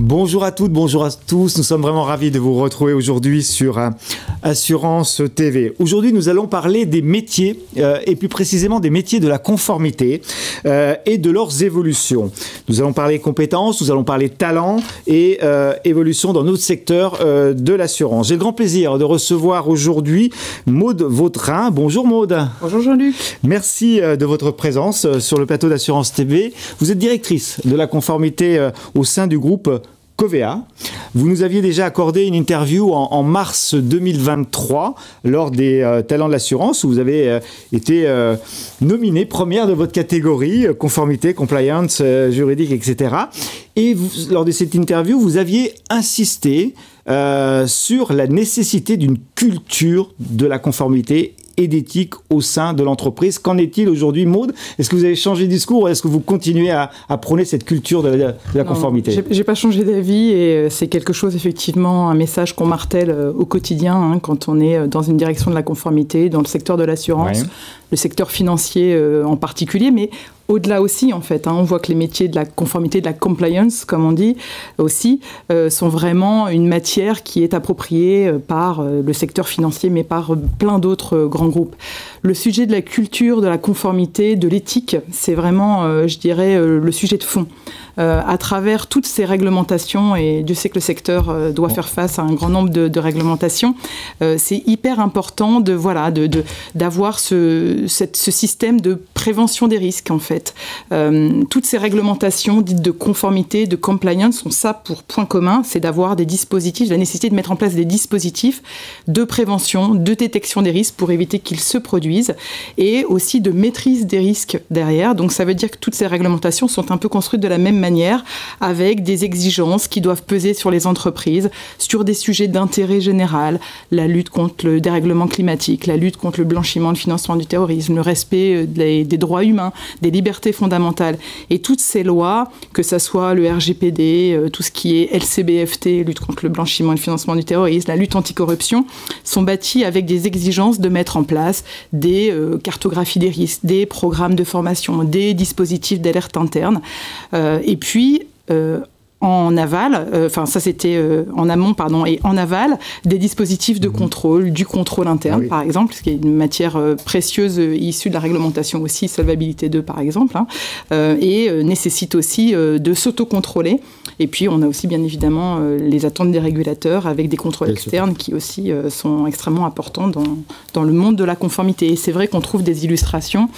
Bonjour à toutes, bonjour à tous. Nous sommes vraiment ravis de vous retrouver aujourd'hui sur Assurance TV. Aujourd'hui, nous allons parler des métiers et plus précisément des métiers de la conformité et de leurs évolutions. Nous allons parler compétences, nous allons parler talent et évolution dans notre secteur de l'assurance. J'ai le grand plaisir de recevoir aujourd'hui Maude Vautrin. Bonjour Maude. Bonjour Jean-Luc. Merci de votre présence sur le plateau d'Assurance TV. Vous êtes directrice de la conformité au sein du groupe Covéa. Vous nous aviez déjà accordé une interview en mars 2023 lors des Talents de l'assurance où vous avez été nominée première de votre catégorie, conformité, compliance, juridique, etc. Et vous, lors de cette interview, vous aviez insisté sur la nécessité d'une culture de la conformité et d'éthique au sein de l'entreprise. Qu'en est-il aujourd'hui, Maude? Est-ce que vous avez changé de discours ou est-ce que vous continuez à prôner cette culture de la conformité? J'ai pas changé d'avis et c'est quelque chose, effectivement, un message qu'on martèle au quotidien quand on est dans une direction de la conformité, dans le secteur de l'assurance, ouais. Le secteur financier en particulier, mais au-delà aussi, en fait, on voit que les métiers de la conformité, de la compliance, comme on dit aussi, sont vraiment une matière qui est appropriée par le secteur financier, mais par plein d'autres grands groupes. Le sujet de la culture, de la conformité, de l'éthique, c'est vraiment, je dirais, le sujet de fond. À travers toutes ces réglementations, et Dieu sait que le secteur doit faire face à un grand nombre de réglementations, c'est hyper important d'avoir ce système de prévention des risques, en fait. Toutes ces réglementations dites de conformité, de compliance, ont ça pour point commun, c'est d'avoir des dispositifs, la nécessité de mettre en place des dispositifs de prévention, de détection des risques pour éviter qu'ils se produisent, et aussi de maîtrise des risques derrière. Donc ça veut dire que toutes ces réglementations sont un peu construites de la même manière, avec des exigences qui doivent peser sur les entreprises, sur des sujets d'intérêt général, la lutte contre le dérèglement climatique, la lutte contre le blanchiment, le financement du terrorisme, le respect des droits humains, des libertés fondamentales. Et toutes ces lois, que ce soit le RGPD, tout ce qui est LCBFT, lutte contre le blanchiment et le financement du terrorisme, la lutte anticorruption, sont bâties avec des exigences de mettre en place des cartographies des risques, des programmes de formation, des dispositifs d'alerte interne. Et puis, en aval, ça c'était en amont, pardon, et en aval, des dispositifs de contrôle, du contrôle interne, oui. Par exemple, ce qui est une matière précieuse issue de la réglementation aussi, Solvabilité 2 par exemple, et nécessite aussi de s'autocontrôler. Et puis on a aussi bien évidemment les attentes des régulateurs avec des contrôles externes qui aussi sont extrêmement importants dans le monde de la conformité. Et c'est vrai qu'on trouve des illustrations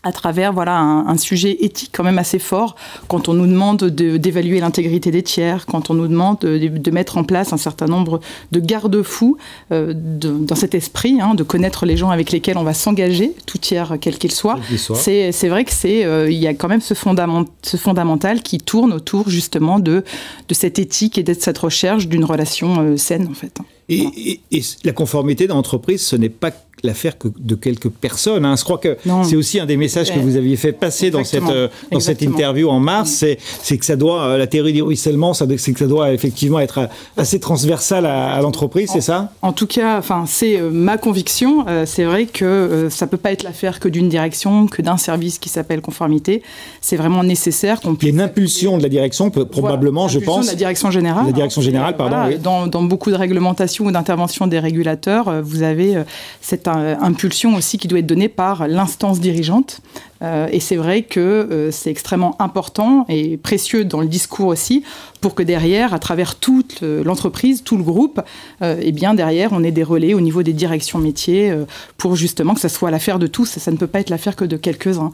à travers un sujet éthique quand même assez fort, quand on nous demande d'évaluer l'intégrité des tiers, quand on nous demande de mettre en place un certain nombre de garde-fous dans cet esprit, de connaître les gens avec lesquels on va s'engager, tout tiers quel qu'il soit. C'est vrai que il y a quand même ce fondamental qui tourne autour justement de cette éthique et de cette recherche d'une relation saine en fait. Et la conformité dans l'entreprise, ce n'est pas l'affaire de quelques personnes. Je crois que c'est aussi un des messages que vous aviez fait passer dans cette interview en mars, c'est que ça doit, la théorie du ruissellement, c'est que ça doit effectivement être assez transversal à l'entreprise, c'est ça? En tout cas, c'est ma conviction. C'est vrai que ça ne peut pas être l'affaire que d'une direction, que d'un service qui s'appelle conformité. C'est vraiment nécessaire qu'on puisse... Il y a une impulsion de la direction, probablement, je pense. De la direction générale. La direction générale, pardon. Voilà, oui. Dans beaucoup de réglementations ou d'interventions des régulateurs, vous avez cette impulsion aussi qui doit être donnée par l'instance dirigeante. Et c'est vrai que c'est extrêmement important et précieux dans le discours aussi pour que derrière, à travers toute l'entreprise, tout le groupe, eh bien derrière, on ait des relais au niveau des directions métiers pour justement que ça soit l'affaire de tous. Ça ne peut pas être l'affaire que de quelques-uns.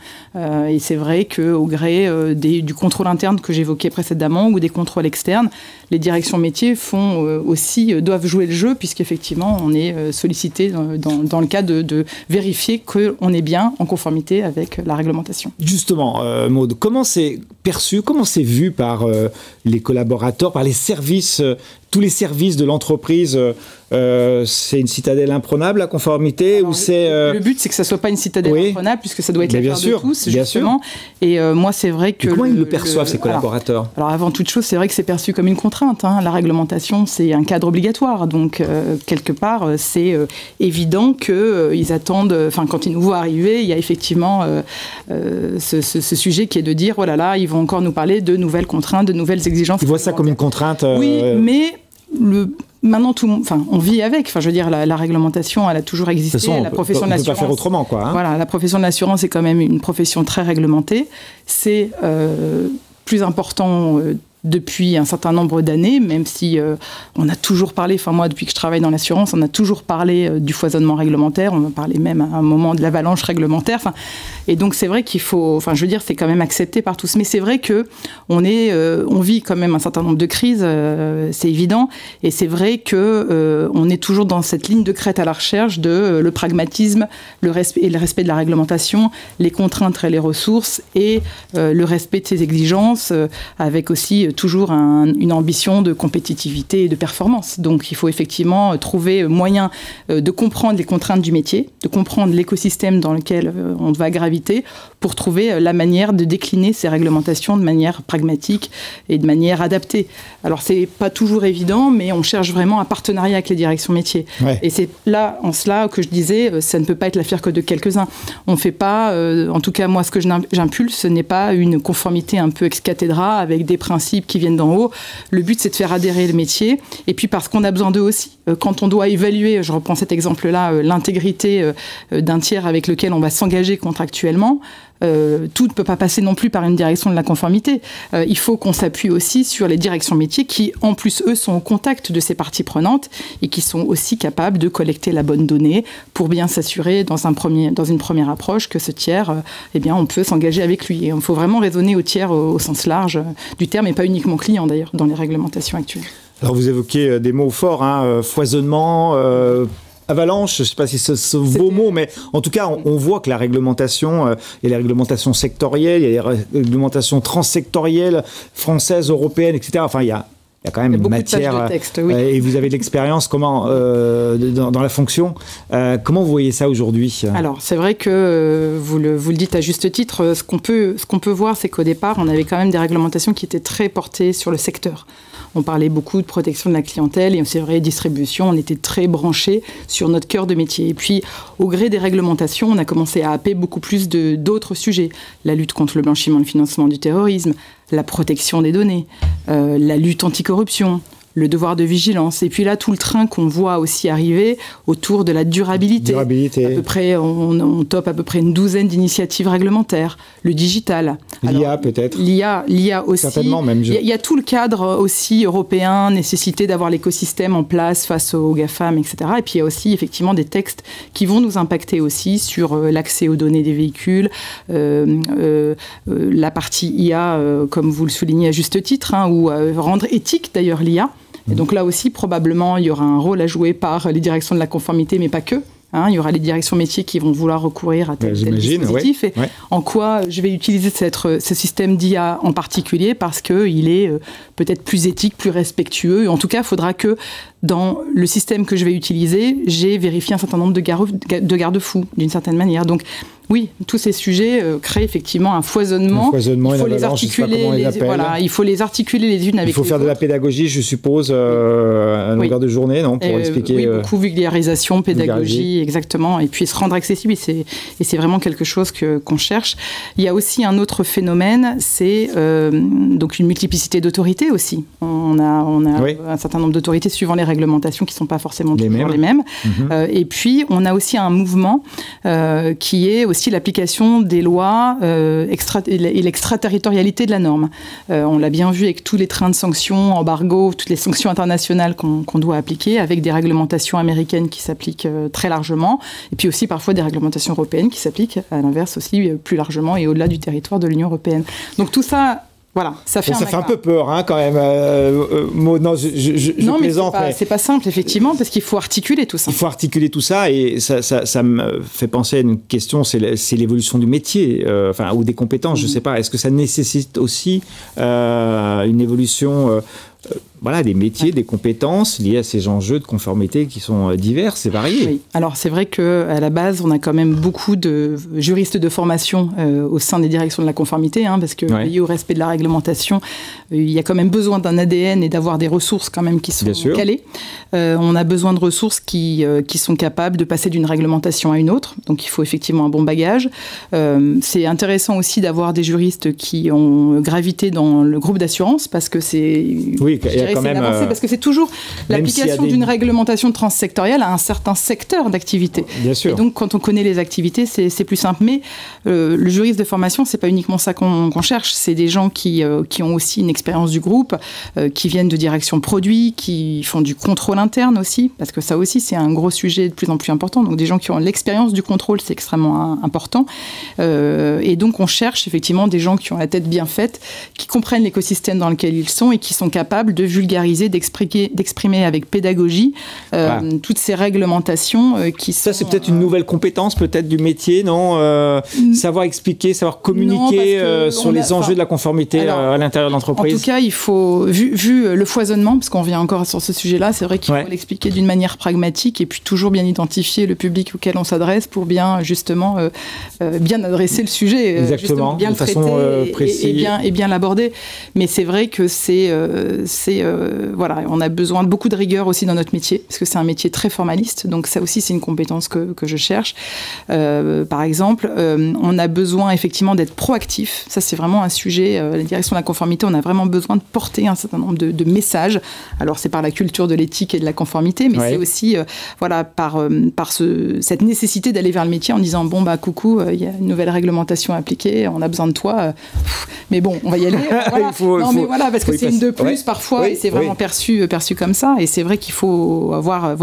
Et c'est vrai qu'au gré du contrôle interne que j'évoquais précédemment ou des contrôles externes, les directions métiers doivent jouer le jeu puisqu'effectivement, on est sollicité dans le cas de vérifier qu'on est bien en conformité avec la réglementation. Justement, Maude, comment c'est perçu, comment c'est vu par les collaborateurs, par les services tous les services de l'entreprise, c'est une citadelle imprenable, la conformité? Alors, ou c'est, le but, c'est que ça ne soit pas une citadelle imprenable, puisque ça doit être l'affaire de tous, justement. Et moi, c'est vrai que... Et comment ils le perçoivent, ces collaborateurs? Alors, avant toute chose, c'est vrai que c'est perçu comme une contrainte. La réglementation, c'est un cadre obligatoire. Donc, quelque part, c'est évident qu'ils attendent... Enfin, quand ils nous voient arriver, il y a effectivement ce sujet qui est de dire, oh là là, ils vont encore nous parler de nouvelles contraintes, de nouvelles exigences. Ils voient ça comme une contrainte. Oui, mais maintenant, on vit avec. Enfin, je veux dire, la réglementation, elle a toujours existé. De toute façon, la profession de l'assurance. On ne peut pas faire autrement, quoi. Voilà, la profession de l'assurance est quand même une profession très réglementée. C'est plus important depuis un certain nombre d'années, même si on a toujours parlé, enfin moi depuis que je travaille dans l'assurance, on a toujours parlé du foisonnement réglementaire, on a parlé même à un moment de l'avalanche réglementaire, et donc c'est vrai qu'il faut, enfin je veux dire c'est quand même accepté par tous, mais c'est vrai que on vit quand même un certain nombre de crises, c'est évident, et c'est vrai que on est toujours dans cette ligne de crête à la recherche de le pragmatisme, le respect de la réglementation, les contraintes et les ressources, et le respect de ses exigences, avec aussi toujours une ambition de compétitivité et de performance. Donc il faut effectivement trouver moyen de comprendre les contraintes du métier, de comprendre l'écosystème dans lequel on va graviter pour trouver la manière de décliner ces réglementations de manière pragmatique et de manière adaptée. Alors c'est pas toujours évident, mais on cherche vraiment un partenariat avec les directions métiers. Ouais. Et c'est là, en cela, que je disais, ça ne peut pas être l'affaire que de quelques-uns. On fait pas, en tout cas moi ce que j'impulse, ce n'est pas une conformité un peu ex cathedra avec des principes qui viennent d'en haut. Le but, c'est de faire adhérer le métier. Et puis, parce qu'on a besoin d'eux aussi. Quand on doit évaluer, je reprends cet exemple-là, l'intégrité d'un tiers avec lequel on va s'engager contractuellement, tout ne peut pas passer non plus par une direction de la conformité. Il faut qu'on s'appuie aussi sur les directions métiers qui, en plus, eux, sont au contact de ces parties prenantes et qui sont aussi capables de collecter la bonne donnée pour bien s'assurer dans une première approche que ce tiers, eh bien, on peut s'engager avec lui. Et il faut vraiment raisonner au tiers au sens large du terme et pas uniquement client, d'ailleurs, dans les réglementations actuelles. Alors, vous évoquez des mots forts, foisonnement, avalanche, je ne sais pas si c'est vos mots, mais en tout cas, on voit que la réglementation, il y a les réglementations sectorielles, il y a les réglementations transsectorielles, françaises, européennes, etc. Enfin, il y a quand même une matière. De texte, oui. Et vous avez de l'expérience dans la fonction. Comment vous voyez ça aujourd'hui? Alors, c'est vrai que vous le dites à juste titre. Ce qu'on peut voir, c'est qu'au départ, on avait quand même des réglementations qui étaient très portées sur le secteur. On parlait beaucoup de protection de la clientèle et c'est vrai, distribution, on était très branchés sur notre cœur de métier. Et puis, au gré des réglementations, on a commencé à happer beaucoup plus d'autres sujets. La lutte contre le blanchiment et le financement du terrorisme, la protection des données, la lutte anticorruption, le devoir de vigilance. Et puis là, tout le train qu'on voit aussi arriver autour de la durabilité. À peu près, on tope à peu près une douzaine d'initiatives réglementaires. Le digital. L'IA peut-être. L'IA aussi. Certainement même. Il y a tout le cadre aussi européen, nécessité d'avoir l'écosystème en place face aux GAFAM, etc. Et puis il y a aussi effectivement des textes qui vont nous impacter aussi sur l'accès aux données des véhicules, la partie IA, comme vous le soulignez à juste titre, ou rendre éthique d'ailleurs l'IA. Et donc là aussi, probablement, il y aura un rôle à jouer par les directions de la conformité, mais pas que. Il y aura les directions métiers qui vont vouloir recourir à tel dispositif. Ouais. Et en quoi je vais utiliser ce système d'IA en particulier, parce qu'il est peut-être plus éthique, plus respectueux. Et en tout cas, il faudra que dans le système que je vais utiliser, j'ai vérifié un certain nombre de garde-fous, d'une certaine manière. Donc, oui, tous ces sujets créent effectivement un foisonnement. Il faut les articuler. Il faut les articuler les unes avec les autres. Il faut faire de la pédagogie, je suppose, à longueur de journée, non, pour expliquer. Oui, beaucoup vulgarisation, pédagogie, exactement. Et puis se rendre accessible. Et c'est vraiment quelque chose qu'on cherche. Il y a aussi un autre phénomène, c'est donc une multiplicité d'autorités aussi. On a un certain nombre d'autorités suivant les réglementations qui ne sont pas forcément toujours les mêmes. Et puis, on a aussi un mouvement qui est aussi l'application des lois et l'extraterritorialité de la norme. On l'a bien vu avec tous les trains de sanctions, embargo, toutes les sanctions internationales qu'on doit appliquer, avec des réglementations américaines qui s'appliquent très largement, et puis aussi parfois des réglementations européennes qui s'appliquent à l'inverse aussi plus largement et au-delà du territoire de l'Union européenne. Donc tout ça... Voilà, ça fait un peu peur quand même. Non, je plaisante. Mais c'est pas simple, effectivement, parce qu'il faut articuler tout ça. Il faut articuler tout ça et ça me fait penser à une question, c'est l'évolution du métier, ou des compétences, je sais pas. Est-ce que ça nécessite aussi une évolution voilà, des métiers, des compétences liées à ces enjeux de conformité qui sont divers et variés. Oui. Alors c'est vrai qu'à la base, on a quand même beaucoup de juristes de formation au sein des directions de la conformité, parce que lié au respect de la réglementation, il y a quand même besoin d'un ADN et d'avoir des ressources quand même qui sont calées. On a besoin de ressources qui sont capables de passer d'une réglementation à une autre. Donc il faut effectivement un bon bagage. C'est intéressant aussi d'avoir des juristes qui ont gravité dans le groupe d'assurance parce que c'est parce que c'est toujours l'application d'une réglementation transsectorielle à un certain secteur d'activité. Bien sûr. Et donc quand on connaît les activités, c'est plus simple. Mais le juriste de formation, c'est pas uniquement ça qu'on cherche. C'est des gens qui ont aussi une expérience du groupe, qui viennent de direction produit, qui font du contrôle interne aussi, parce que ça aussi c'est un gros sujet de plus en plus important. Donc des gens qui ont l'expérience du contrôle, c'est extrêmement important. Et donc on cherche effectivement des gens qui ont la tête bien faite, qui comprennent l'écosystème dans lequel ils sont et qui sont capables de vulgariser, d'exprimer avec pédagogie toutes ces réglementations qui sont... Ça, c'est peut-être une nouvelle compétence peut-être du métier, non savoir expliquer, savoir communiquer sur les enjeux de la conformité à l'intérieur de l'entreprise. En tout cas, il faut, vu le foisonnement, parce qu'on vient encore sur ce sujet-là, c'est vrai qu'il faut l'expliquer d'une manière pragmatique et puis toujours bien identifier le public auquel on s'adresse pour bien, justement, bien adresser le sujet. Exactement, bien de façon précise. Et bien l'aborder. Mais c'est vrai que voilà, on a besoin de beaucoup de rigueur aussi dans notre métier, parce que c'est un métier très formaliste, donc ça aussi c'est une compétence que je cherche. Par exemple, on a besoin effectivement d'être proactif, ça c'est vraiment un sujet, la direction de la conformité, on a vraiment besoin de porter un certain nombre de messages. Alors c'est par la culture de l'éthique et de la conformité, mais c'est aussi voilà, par cette nécessité d'aller vers le métier en disant bon bah coucou, il y a une nouvelle réglementation à appliquer, on a besoin de toi, mais bon on va y aller. Voilà. Mais voilà, parce que c'est une de plus parfois, et c'est vraiment perçu comme ça, et c'est vrai qu'il faut avoir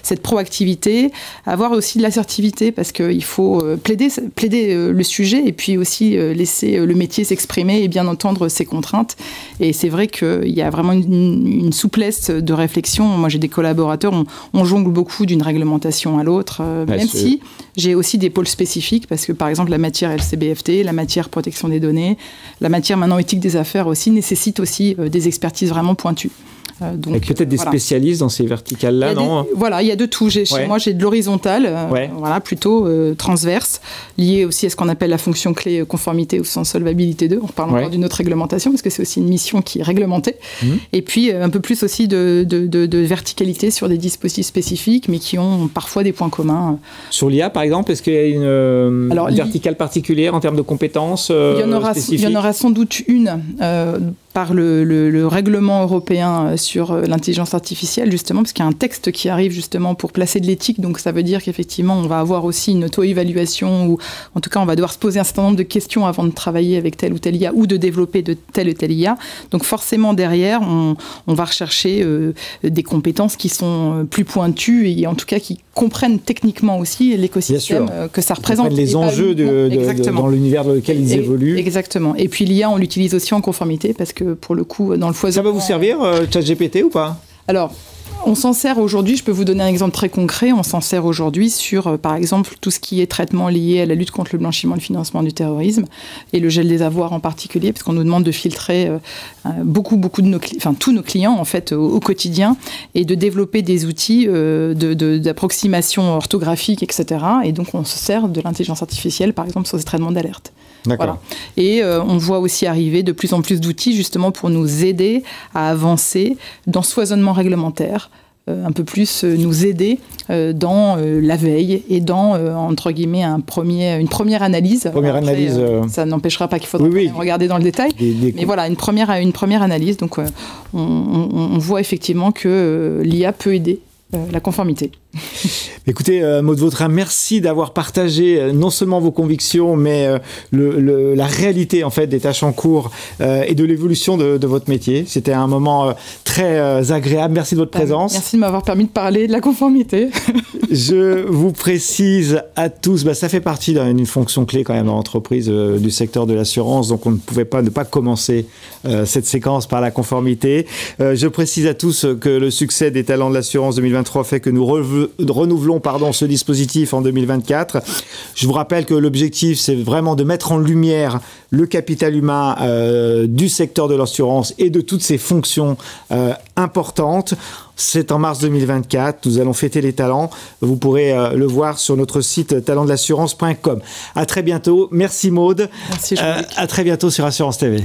cette proactivité, avoir aussi de l'assertivité, parce qu'il faut plaider le sujet et puis aussi laisser le métier s'exprimer et bien entendre ses contraintes. Et c'est vrai qu'il y a vraiment une souplesse de réflexion. Moi j'ai des collaborateurs, on jongle beaucoup d'une réglementation à l'autre, même si j'ai aussi des pôles spécifiques, parce que par exemple la matière LCBFT, la matière protection des données, la matière maintenant éthique des affaires aussi nécessite aussi des expertises vraiment pointues. Donc, avec peut-être des spécialistes dans ces verticales-là, non ? Voilà, il y a de tout. Chez moi, j'ai de l'horizontal, plutôt transverse, lié aussi à ce qu'on appelle la fonction clé conformité ou sans solvabilité 2. On parle encore d'une autre réglementation, parce que c'est aussi une mission qui est réglementée. Et puis, un peu plus aussi de verticalité sur des dispositifs spécifiques, mais qui ont parfois des points communs. Sur l'IA, par exemple, est-ce qu'il y a une verticale particulière en termes de compétences il y en aura sans doute une par le règlement européen sur l'intelligence artificielle, justement, parce qu'il y a un texte qui arrive justement pour placer de l'éthique, donc ça veut dire qu'effectivement on va avoir aussi une auto-évaluation, ou en tout cas on va devoir se poser un certain nombre de questions avant de travailler avec telle ou telle IA, ou de développer de telle ou telle IA. Donc forcément derrière on va rechercher des compétences qui sont plus pointues, et en tout cas qui comprennent techniquement aussi l'écosystème que ça représente. Les enjeux dans l'univers dans lequel ils évoluent. Exactement. Et puis l'IA, on l'utilise aussi en conformité, parce que pour le coup, dans le foisonnement... Ça va vous servir, ChatGPT, ou pas ? Alors, on s'en sert aujourd'hui, je peux vous donner un exemple très concret, on s'en sert aujourd'hui sur, par exemple, tout ce qui est traitement lié à la lutte contre le blanchiment et le financement du terrorisme, et le gel des avoirs en particulier, parce qu'on nous demande de filtrer beaucoup de tous nos clients, en fait, au quotidien, et de développer des outils d'approximation orthographique, etc. Et donc, on se sert de l'intelligence artificielle, par exemple, sur ces traitements d'alerte. Voilà. Et on voit aussi arriver de plus en plus d'outils justement pour nous aider à avancer dans ce foisonnement réglementaire, un peu plus nous aider dans la veille et dans, entre guillemets, une première analyse. Ça n'empêchera pas qu'il faudra regarder dans le détail, mais voilà, une première analyse. Donc on voit effectivement que l'IA peut aider la conformité. Écoutez, Maud Vautrin, merci d'avoir partagé non seulement vos convictions, mais la réalité en fait des tâches en cours et de l'évolution de votre métier. C'était un moment très agréable. Merci de votre présence. Merci de m'avoir permis de parler de la conformité. Je vous précise à tous, ça fait partie d'une fonction clé quand même dans l'entreprise du secteur de l'assurance, donc on ne pouvait pas ne pas commencer cette séquence par la conformité. Je précise à tous que le succès des talents de l'assurance 2023 fait que nous renouvelons ce dispositif en 2024. Je vous rappelle que l'objectif, c'est vraiment de mettre en lumière le capital humain du secteur de l'assurance et de toutes ses fonctions importantes. C'est en mars 2024, nous allons fêter les talents. Vous pourrez le voir sur notre site talentdelassurance.com. À très bientôt. Merci Maude. Merci Jean-Luc. À très bientôt sur Assurance TV.